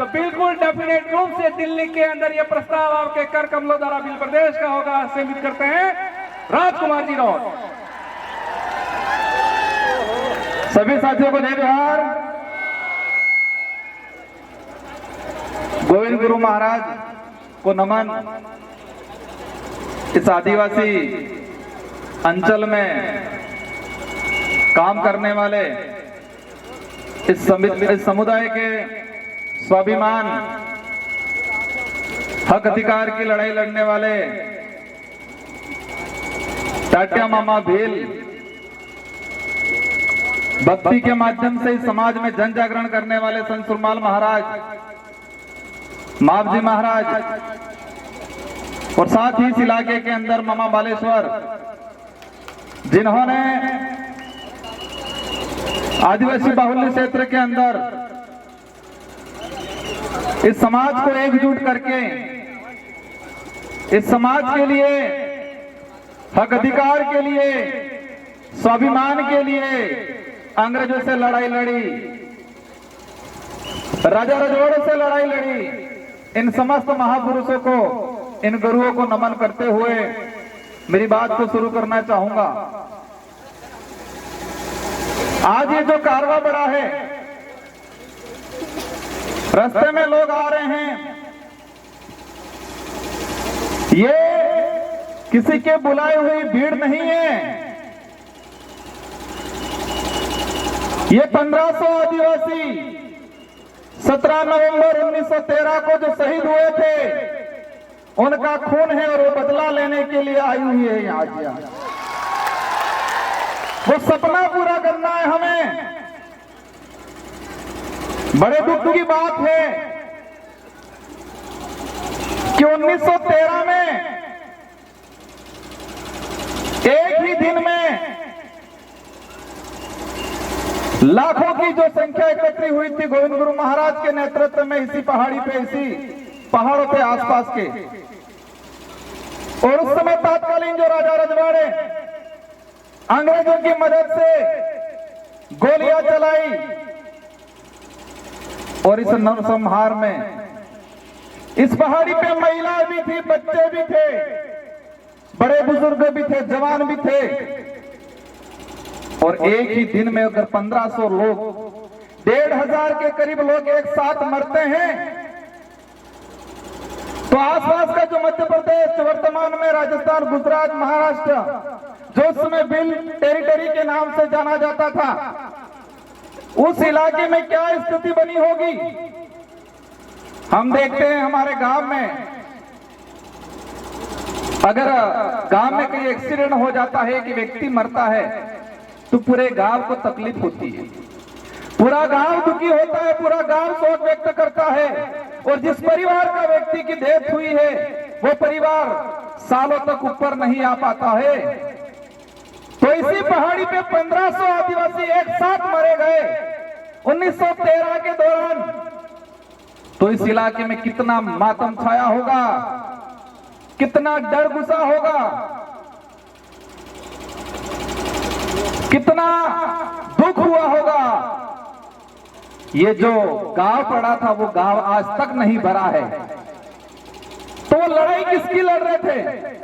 तो बिल्कुल डेफिनेट रूप से दिल्ली के अंदर यह प्रस्ताव आपके कर कमलों द्वारा बिल प्रदेश का होगा। सीमित करते हैं राजकुमार जी राउत। सभी साथियों को जय जोहार। गोविंद गुरु महाराज को नमन। इस आदिवासी अंचल में काम करने वाले इस समुदाय के स्वाभिमान हक अधिकार की लड़ाई लड़ने वाले टाटिया मामा भील भक्ति के माध्यम से इस समाज में जन जागरण करने वाले संत सुरमाल महाराज, मावजी महाराज और साथ ही इस इलाके के अंदर मामा बालेश्वर, जिन्होंने आदिवासी बाहुल्य क्षेत्र के अंदर इस समाज को एकजुट करके इस समाज के लिए, हक अधिकार के लिए, स्वाभिमान के लिए अंग्रेजों से लड़ाई लड़ी, राजा रजवाड़ों से लड़ाई लड़ी। इन समस्त महापुरुषों को, इन गुरुओं को नमन करते हुए मेरी बात को शुरू करना चाहूंगा। आज ये जो कारवा बड़ा है, रास्ते में लोग आ रहे हैं, ये किसी के बुलाए हुई भीड़ नहीं है। ये 1500 आदिवासी 17 नवंबर 1913 को जो शहीद हुए थे, उनका खून है और वो बदला लेने के लिए आई हुई है यहाँ। वो सपना पूरा करना है हमें। बड़े दुख की बात है कि 1913 में एक ही दिन में लाखों की जो संख्या एकत्रित हुई थी गोविंद गुरु महाराज के नेतृत्व में, इसी पहाड़ी पे, इसी पहाड़ों पे आसपास के। और उस समय तत्कालीन जो राजा रजवाड़े अंग्रेजों की मदद से गोलियां चलाई और इस नरसंहार में इस पहाड़ी पे महिला भी थी, बच्चे भी थे, बड़े बुजुर्ग भी थे, जवान भी थे। और एक ही दिन में अगर 1500 लोग, 1500 के करीब लोग एक साथ मरते हैं, तो आसपास का जो मध्य प्रदेश, वर्तमान में राजस्थान, गुजरात, महाराष्ट्र, जो उस समय बिल टेरिटरी के नाम से जाना जाता था, उस इलाके में क्या स्थिति बनी होगी। हम देखते हैं हमारे गांव में, अगर गांव में कोई एक्सीडेंट हो जाता है, कि व्यक्ति मरता है, तो पूरे गांव को तकलीफ होती है, पूरा गांव दुखी होता है, पूरा गांव शोक व्यक्त करता है। और जिस परिवार का व्यक्ति की डेथ हुई है, वो परिवार सालों तक ऊपर नहीं आ पाता है। तो इसी पहाड़ी पे 1500 आदिवासी एक साथ मरे गए 1913 के दौरान। तो इस इलाके में कितना मातम छाया होगा, कितना डर घुसा होगा, कितना दुख हुआ होगा। ये जो गांव पड़ा था, वो गांव आज तक नहीं भरा है। तो वो लड़ाई किसकी लड़ रहे थे?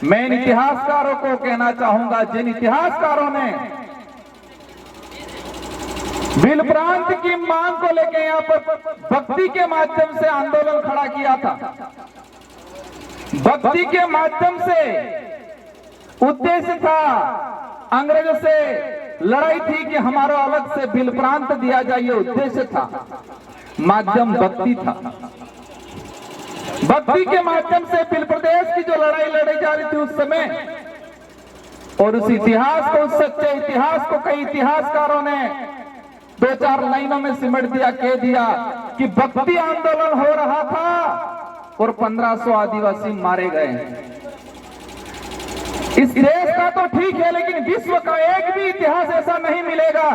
मैं इन इतिहासकारों को कहना चाहूंगा, जिन इतिहासकारों ने भील प्रांत की मांग को लेकर यहां पर भक्ति के माध्यम से आंदोलन खड़ा किया था। भक्ति के माध्यम से उद्देश्य था, अंग्रेजों से लड़ाई थी कि हमारा अलग से भील प्रांत दिया जाए, ये उद्देश्य था, माध्यम भक्ति था। भक्ति के माध्यम से भील प्रदेश की जो लड़ाई लड़ी जा रही थी उस समय, और उस इतिहास को, उस सच्चे इतिहास को कई इतिहासकारों ने 2-4 लाइनों में सिमट दिया, कह दिया कि भक्ति आंदोलन हो रहा था और 1500 आदिवासी मारे गए। इस देश का तो ठीक है, लेकिन विश्व का एक भी इतिहास ऐसा नहीं मिलेगा,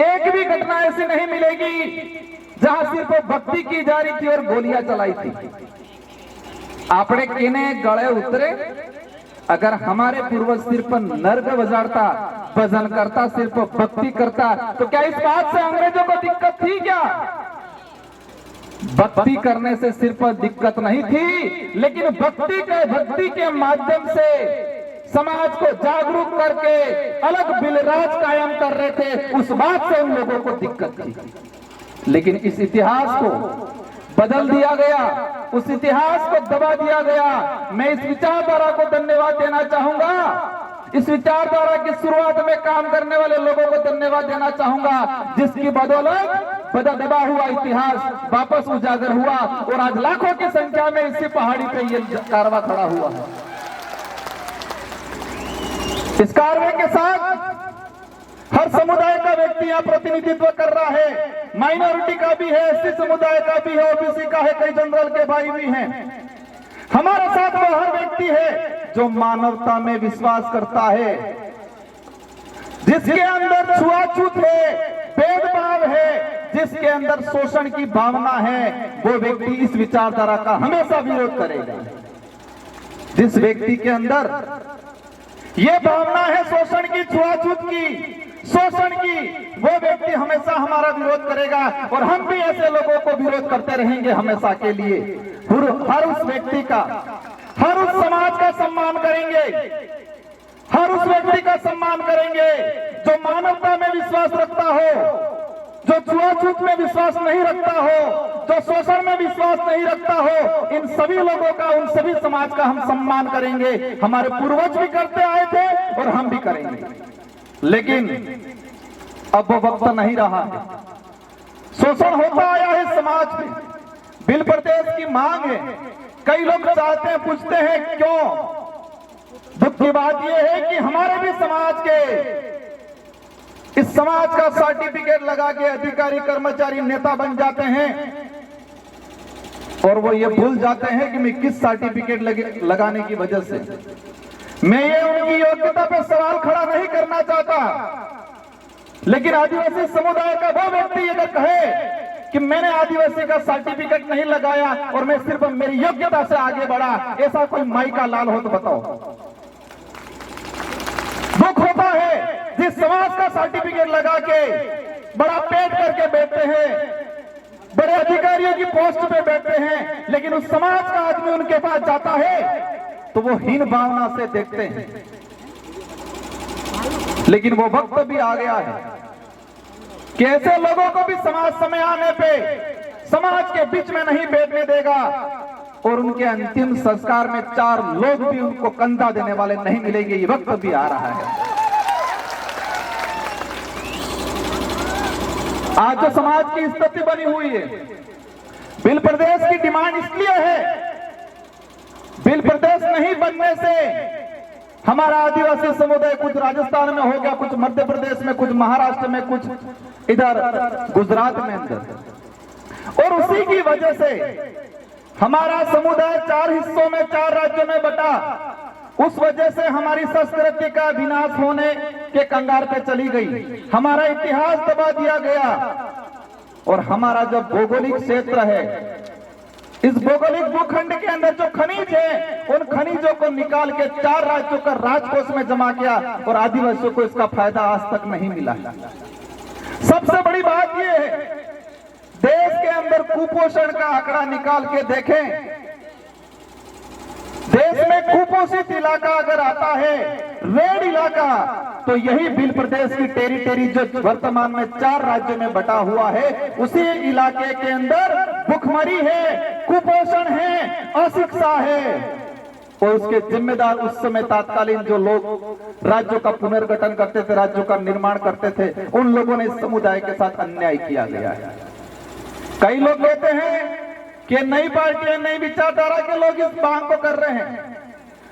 एक भी घटना ऐसी नहीं मिलेगी जहां सिर्फ भक्ति की जा रही थी और गोलियां चलाई थी। आपने किने गले उतरे, अगर हमारे पूर्वज सिर्फ नर्ग बजाड़ता, भजन करता, सिर्फ भक्ति करता, तो क्या इस बात से अंग्रेजों को दिक्कत थी? भक्ति करने से सिर पर दिक्कत नहीं थी, लेकिन भक्ति के माध्यम से समाज को जागरूक करके अलग बिलराज कायम कर रहे थे, उस बात से उन लोगों को दिक्कत थी। लेकिन इस इतिहास को बदल दिया गया, उस इतिहास को दबा दिया गया। मैं इस विचारधारा को धन्यवाद देना चाहूंगा, इस विचारधारा की शुरुआत में काम करने वाले लोगों को धन्यवाद देना चाहूंगा, जिसकी बदौलत दबा हुआ इतिहास वापस उजागर हुआ और आज लाखों की संख्या में इसी पहाड़ी पे ये कारवां खड़ा हुआ है। इस कारवां के साथ हर समुदाय का व्यक्ति यहाँ प्रतिनिधित्व कर रहा है, माइनॉरिटी का भी है, एससी समुदाय का भी है, ओबीसी का है, कई जनरल के भाई भी हैं। हमारे साथ वो हर व्यक्ति है जो मानवता में विश्वास करता है, जिसके अंदर छुआछूत है, भेदभाव है, जिसके अंदर शोषण की भावना है, वो व्यक्ति इस विचारधारा का हमेशा विरोध करेगा। जिस व्यक्ति के अंदर ये भावना है शोषण की, छुआछूत की, शोषण की, वो व्यक्ति हमेशा हमारा विरोध करेगा और हम भी ऐसे लोगों को विरोध करते रहेंगे हमेशा के लिए। हर उस व्यक्ति का, हर उस समाज का सम्मान करेंगे, हर उस व्यक्ति का सम्मान करेंगे जो मानवता में विश्वास रखता हो, जो छुआछूत में विश्वास नहीं रखता हो, जो शोषण में विश्वास नहीं रखता हो। इन सभी लोगों का, उन सभी समाज का हम सम्मान करेंगे। हमारे पूर्वज भी करते आए थे और हम भी करेंगे, लेकिन अब वो वक्त नहीं रहा है। शोषण होता आया है समाज में, बिल प्रदेश की मांग है। कई लोग चाहते हैं, पूछते हैं क्यों। दुख की बात यह है कि हमारे भी समाज के, इस समाज का सर्टिफिकेट लगा के अधिकारी, कर्मचारी, नेता बन जाते हैं और वो ये भूल जाते हैं कि मैं किस सर्टिफिकेट लगाने की वजह से। मैं ये उनकी योग्यता पर सवाल खड़ा नहीं करना चाहता, लेकिन आदिवासी समुदाय का वो व्यक्ति अगर कहे कि मैंने आदिवासी का सर्टिफिकेट नहीं लगाया और मैं सिर्फ मेरी योग्यता से आगे बढ़ा, ऐसा कोई माई का लाल हो तो बताओ। दुख होता है जिस समाज का सर्टिफिकेट लगा के बड़ा पेट करके बैठते हैं, बड़े अधिकारियों की पोस्ट पे बैठते हैं, लेकिन उस समाज का आदमी उनके पास जाता है तो वो हीन भावना से देखते हैं। लेकिन वो वक्त भी आ गया है कि ऐसे लोगों को भी समाज समय आने पे समाज के बीच में नहीं बैठने देगा और उनके अंतिम संस्कार में 4 लोग भी उनको कंधा देने वाले नहीं मिलेंगे। ये वक्त भी आ रहा है। आज जो समाज की स्थिति बनी हुई है, बिल प्रदेश की डिमांड इसलिए है, बिल प्रदेश नहीं बनने से हमारा आदिवासी समुदाय कुछ राजस्थान में हो गया, कुछ मध्य प्रदेश में, कुछ महाराष्ट्र में, कुछ इधर गुजरात में अंदर, और उसी की वजह से हमारा समुदाय 4 हिस्सों में, 4 राज्यों में बटा। उस वजह से हमारी संस्कृति का विनाश होने के कंगार पे चली गई, हमारा इतिहास दबा दिया गया और हमारा जो भौगोलिक क्षेत्र है, इस भौगोलिक भूखंड के अंदर जो खनिज है, उन खनिजों को निकाल के 4 राज्यों का राजकोष में जमा किया और आदिवासियों को इसका फायदा आज तक नहीं मिला। सबसे बड़ी बात यह है, देश के अंदर कुपोषण का आंकड़ा निकाल के देखें, देश में कुपोषित इलाका अगर आता है, रेड इलाका, तो यही बिल प्रदेश की टेरिटरी जो वर्तमान में 4 राज्यों में बटा हुआ है, उसी इलाके के अंदर भुखमरी है, कुपोषण है, अशिक्षा है। और उसके जिम्मेदार उस समय तत्कालीन जो लोग राज्यों का पुनर्गठन करते थे, राज्यों का निर्माण करते थे, उन लोगों ने इस समुदाय के साथ अन्याय किया गया है। कई लोग कहते हैं कि नई पार्टियां, नई विचारधारा के लोग इस मांग को कर रहे हैं।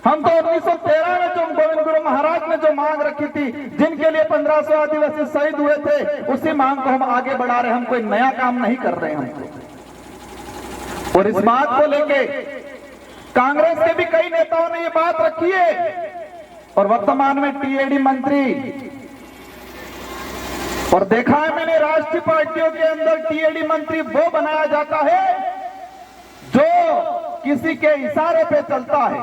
हम तो 1913 में जो गोविंद गुरु महाराज ने जो मांग रखी थी, जिनके लिए 1500 आदिवासी शहीद हुए थे, उसी मांग को हम आगे बढ़ा रहे हैं। हम कोई नया काम नहीं कर रहे हैं। और इस बात को लेके कांग्रेस के भी कई नेताओं ने ये बात रखी है और वर्तमान में टीएडी मंत्री, और देखा है मैंने राष्ट्रीय पार्टियों के अंदर टीएडी मंत्री वो बनाया जाता है जो किसी के इशारे पे चलता है,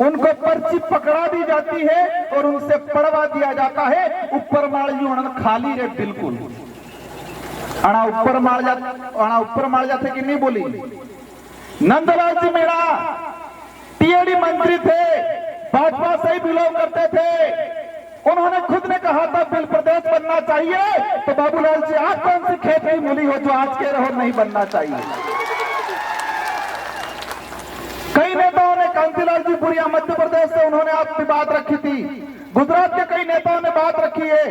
उनको पर्ची पकड़ा दी जाती है और उनसे पढ़वा दिया जाता है, ऊपर माड़ी उन्होंने खाली रे बिल्कुल। अणा ऊपर मार जाते कि नहीं बोली। नंदलाल जी मीणा टीएडी मंत्री थे, भाजपा से ही बिलोंग करते थे। उन्होंने खुद ने कहा था बिल प्रदेश बनना चाहिए, तो बाबूलाल जी आज कौन सी खेत की मूली हो जो आज कह रहे हो नहीं बनना चाहिए। कई नेताओं ने, कांतिलाल जी भूरिया मध्य प्रदेश से, उन्होंने आपकी बात रखी थी। गुजरात के कई नेताओं ने बात रखी है,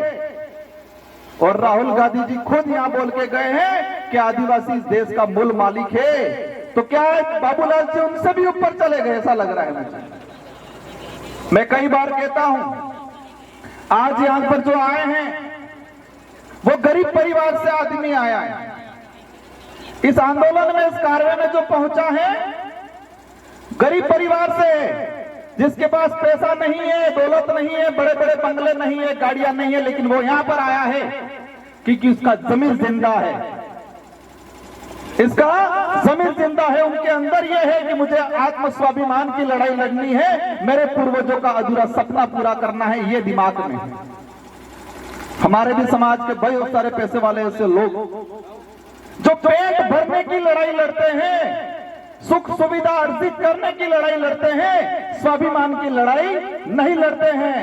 और राहुल गांधी जी खुद यहां बोल के गए हैं कि आदिवासी इस देश का मूल मालिक है। तो क्या है बाबूलाल जी उनसे भी ऊपर चले गए, ऐसा लग रहा है मुझे। मैं कई बार कहता हूं, आज यहां पर जो आए हैं वो गरीब परिवार से आदमी आया है। इस आंदोलन में, इस कार्य में जो पहुंचा है गरीब परिवार से, जिसके पास पैसा नहीं है, दौलत नहीं है, बड़े बड़े बंगले नहीं है, गाड़ियां नहीं है, लेकिन वो यहां पर आया है क्योंकि उसका जमीन जिंदा है। इसका जमीन जिंदा है। उनके अंदर यह है कि मुझे आत्म स्वाभिमान की लड़ाई लड़नी है, मेरे पूर्वजों का अधूरा सपना पूरा करना है, ये दिमाग में है। हमारे भी समाज के बहुत सारे पैसे वाले ऐसे लोग जो पेट भरने की लड़ाई लड़ते हैं, सुख सुविधा अर्जित करने की लड़ाई लड़ते हैं, स्वाभिमान की लड़ाई नहीं लड़ते हैं।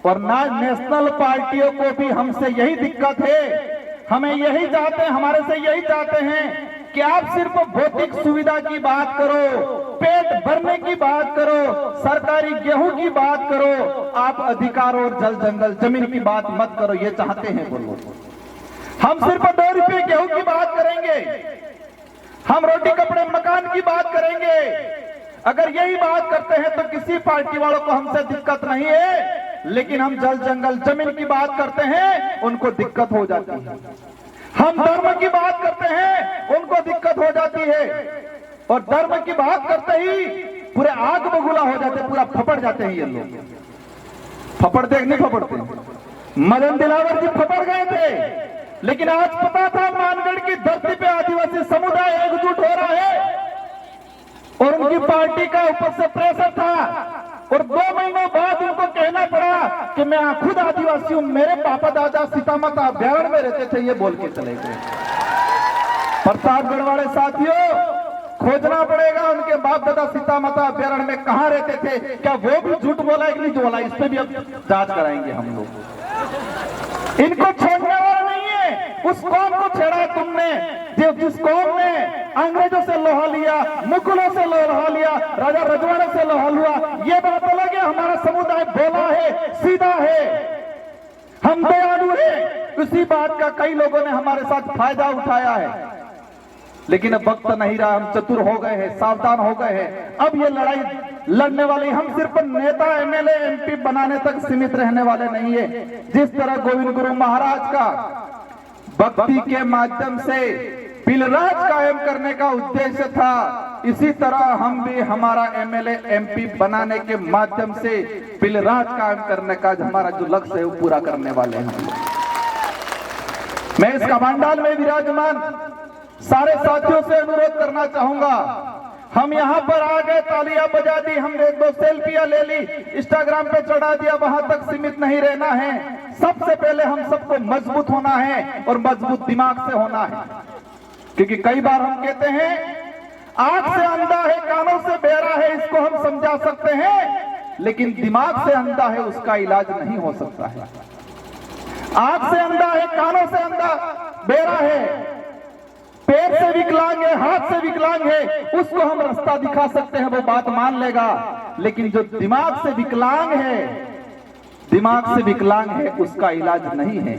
और ना नेशनल पार्टियों को भी हमसे यही दिक्कत है, हमें यही चाहते हैं, हमारे से यही चाहते हैं कि आप सिर्फ भौतिक सुविधा की बात करो, पेट भरने की बात करो, सरकारी गेहूं की बात करो, आप अधिकार और जल जंगल जमीन की बात मत करो, ये चाहते हैं बोलो। हम सिर्फ 2 रुपये गेहूं की बात करेंगे, हम रोटी कपड़े मकान की बात करेंगे। अगर यही बात करते हैं तो किसी पार्टी वालों को हमसे दिक्कत नहीं है, लेकिन हम जल जंगल जमीन की बात करते हैं उनको दिक्कत हो जाती है। हम धर्म की बात करते हैं उनको दिक्कत हो जाती है, और धर्म की बात करते ही पूरे आग बबूला हो जाते, पूरा फपड़ जाते हैं ये लोग। फपड़ते नहीं फपड़ते, मदन दिलावर जी फपड़ गए थे, लेकिन आज पता था मानगढ़ की धरती पे आदिवासी समुदाय एकजुट हो रहा है, और उनकी पार्टी का ऊपर से प्रेशर था, और 2 महीनों बाद उनको कहना पड़ा कि मैं खुद आदिवासी हूं, मेरे पापा दादा सीतामाता अभ्यारण्य में रहते थे, ये बोल के चले गए। प्रतापगढ़ वाले साथियों, खोजना पड़ेगा उनके बाप दादा सीतामाता अभ्यारण्य में कहां रहते थे, क्या वो भी झूठ बोला है कि नहीं बोला, इस पे भी अब जांच कराएंगे हम लोग। इनको छोड़ने वाला नहीं है। उस कौम को छेड़ा तुमने, जिस कौम ने अंग्रेजों से लोहा लिया, मुगलों से लोहा लिया, राजा रजवाड़े से लोहा लिया, ये बात अलग है। हमारा समुदाय भोला है, सीधा है, हम दयालु हैं। उसी बात का कई लोगों ने हमारे साथ फायदा उठाया है, लेकिन अब वक्त नहीं रहा, हम चतुर हो गए हैं, सावधान हो गए हैं। अब ये लड़ाई लड़ने वाली हम सिर्फ नेता एमएलए एमपी बनाने तक सीमित रहने वाले नहीं है। जिस तरह गोविंद गुरु महाराज का भक्ति के माध्यम से बिलराज कायम करने का उद्देश्य था, इसी तरह हम भी हमारा एमएलए एमपी बनाने के माध्यम से बिलराज कायम करने का हमारा जो लक्ष्य है वो पूरा करने वाले हैं। मैं इस कमांडाल में विराजमान सारे साथियों से अनुरोध करना चाहूंगा, हम यहां पर आ गए, तालियां बजा दी, हमने 1-2 सेल्फियां ले ली, इंस्टाग्राम पे चढ़ा दिया, वहां तक सीमित नहीं रहना है। सबसे पहले हम सबको मजबूत होना है, और मजबूत दिमाग से होना है। क्योंकि कई बार हम कहते हैं आंख से अंधा है, कानों से बहरा है, इसको हम समझा सकते हैं, लेकिन दिमाग से अंधा है, उसका इलाज नहीं हो सकता है। आंख से अंधा है, कानों से अंधा बहरा है, पैर से विकलांग है, हाथ से विकलांग है, उसको हम रास्ता दिखा सकते हैं, वो बात मान लेगा। लेकिन जो दिमाग से विकलांग है, उसका इलाज नहीं है।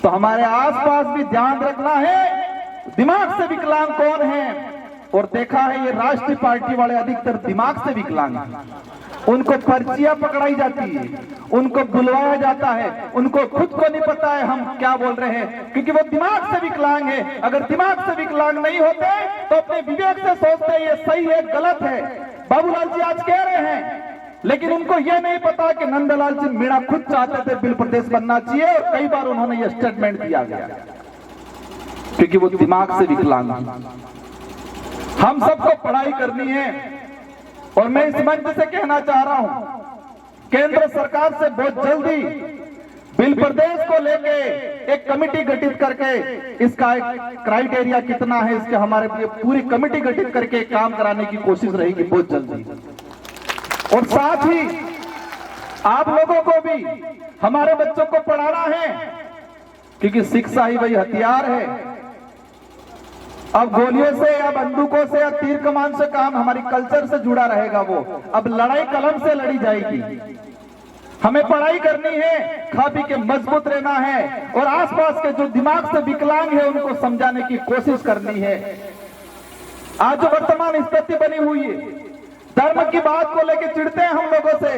तो हमारे आसपास भी ध्यान रखना है, दिमाग से विकलांग कौन है। और देखा है ये राष्ट्रीय पार्टी वाले अधिकतर दिमाग से विकलांग हैं। उनको पर्चियां पकड़ाई जाती है, उनको बुलवाया जाता है, उनको खुद को नहीं पता है हम क्या बोल रहे हैं, क्योंकि वो दिमाग से विकलांग है। अगर दिमाग से विकलांग नहीं होते तो अपने विवेक से सोचते ये सही है गलत है। बाबूलाल जी आज कह रहे हैं, लेकिन उनको यह नहीं पता कि नंदलाल जी मीणा खुद चाहते थे बिल प्रदेश बनना चाहिए, और कई बार उन्होंने यह स्टेटमेंट दिया गया, क्योंकि वो दिमाग से विकलांग। हम सबको पढ़ाई करनी है, और मैं इस मंच से कहना चाह रहा हूं, केंद्र सरकार से बहुत जल्दी बिल प्रदेश को लेके एक कमेटी गठित करके इसका एक क्राइटेरिया कितना है, इसके हमारे लिए पूरी कमेटी गठित करके काम कराने की कोशिश रहेगी बहुत जल्दी। और साथ ही आप लोगों को भी हमारे बच्चों को पढ़ाना है, क्योंकि शिक्षा ही वही हथियार है। अब गोलियों से या बंदूकों से या तीर कमान से काम हमारी कल्चर से जुड़ा रहेगा। वो अब लड़ाई कलम से लड़ी जाएगी। हमें पढ़ाई करनी है, खा पी के मजबूत रहना है और आसपास के जो दिमाग से विकलांग है उनको समझाने की कोशिश करनी है। आज जो वर्तमान स्थिति बनी हुई है, धर्म की बात को लेकर चिढ़ते हैं हम लोगों से।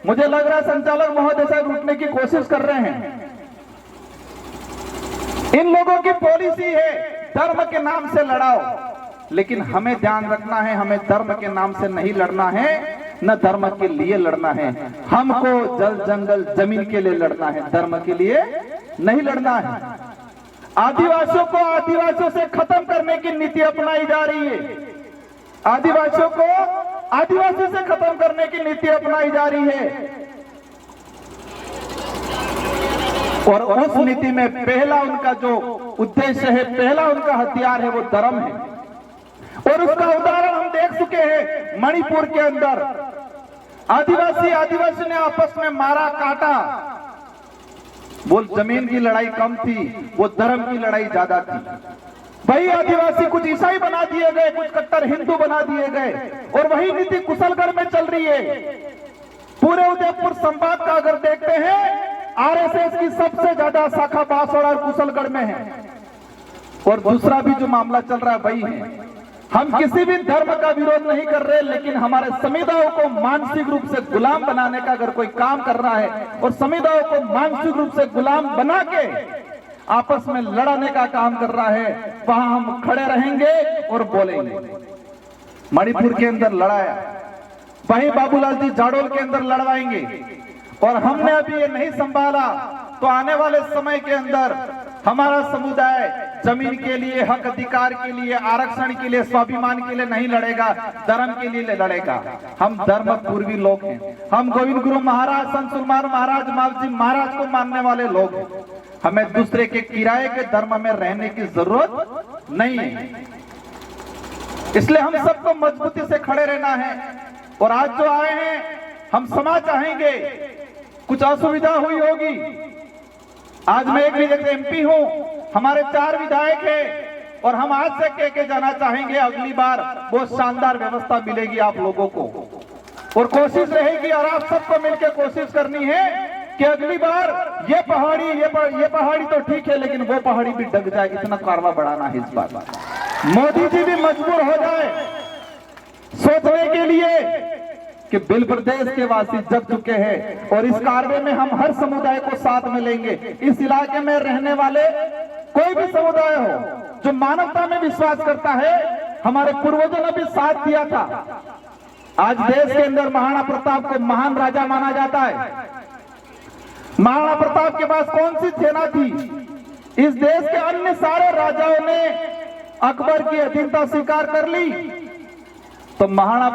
मुझे लग रहा है संचालक महोदय साहब उठने की कोशिश कर रहे हैं। इन लोगों की पॉलिसी है धर्म के नाम से लड़ाओ, लेकिन हमें ध्यान रखना है, हमें धर्म के नाम से नहीं लड़ना है, न धर्म के लिए लड़ना है। हमको जल जंगल जमीन के लिए लड़ना है, धर्म के लिए नहीं लड़ना है। आदिवासियों को आदिवासियों से खत्म करने की नीति अपनाई जा रही है। आदिवासियों को आदिवासी से खत्म करने की नीति अपनाई जा रही है। और उस नीति में पहला उनका जो उद्देश्य है, पहला उनका हथियार है, वो धर्म है। और उसका उदाहरण हम देख चुके हैं मणिपुर के अंदर। आदिवासी ने आपस में मारा काटा। वो जमीन की लड़ाई कम थी, वो धर्म की लड़ाई ज्यादा थी। वही आदिवासी कुछ ईसाई बना दिए गए, कुछ कट्टर हिंदू बना दिए गए। और वही नीति कुशलगढ़ में चल रही है। पूरे उदयपुर संभाग का अगर देखते हैं, आरएसएस की सबसे ज्यादा शाखा बांसवाड़ा और कुशलगढ़ में है। और दूसरा भी जो मामला चल रहा है वही है। हम किसी भी धर्म का विरोध नहीं कर रहे, लेकिन हमारे समुदायों को मानसिक रूप से गुलाम बनाने का अगर कोई काम कर रहा है और समुदायों को मानसिक रूप से गुलाम बना के आपस में लड़ाने का काम कर रहा है, वहां हम खड़े रहेंगे और बोलेंगे। मणिपुर के अंदर लड़ाया, वहीं बाबूलाल जी जाडोल के अंदर लड़वाएंगे। और हमने अभी ये नहीं संभाला तो आने वाले समय के अंदर हमारा समुदाय जमीन के लिए, हक अधिकार के लिए, आरक्षण के लिए, स्वाभिमान के लिए नहीं लड़ेगा, धर्म के लिए लड़ेगा। हम धर्म पूर्वी लोग हैं। हम गोविंद गुरु महाराज, संत सुरमार महाराज, मावजी महाराज को मानने वाले लोग हैं। हमें दूसरे के किराए के धर्म में रहने की जरूरत नहीं है। इसलिए हम सबको मजबूती से खड़े रहना है। और आज जो आए हैं, हम क्षमा चाहेंगे, कुछ असुविधा हुई होगी। आज मैं एक विधायक एमपी हूं, हमारे 4 विधायक हैं और हम आज से कह के जाना चाहेंगे, अगली बार बहुत शानदार व्यवस्था मिलेगी आप लोगों को। और कोशिश रहेगी और आप सबको मिलकर कोशिश करनी है कि अगली बार ये पहाड़ी तो ठीक है, लेकिन वो पहाड़ी भी डग जाए, इतना कारवा बढ़ाना है इस बार। मोदी जी भी मजबूर हो जाए सोचने के लिए कि बिल प्रदेश के वासी जग चुके हैं और इस कार्य में हम हर समुदाय को साथ में लेंगे। इस इलाके में रहने वाले कोई भी समुदाय हो जो मानवता में विश्वास करता है, हमारे पूर्वजों ने भी साथ दिया था। आज देश के अंदर महाराणा प्रताप को महान राजा माना जाता है। महाराणा प्रताप के पास कौन सी सेना थी? इस देश के अन्य सारे राजाओं ने अकबर की अधीनता स्वीकार कर ली, तो महाराणा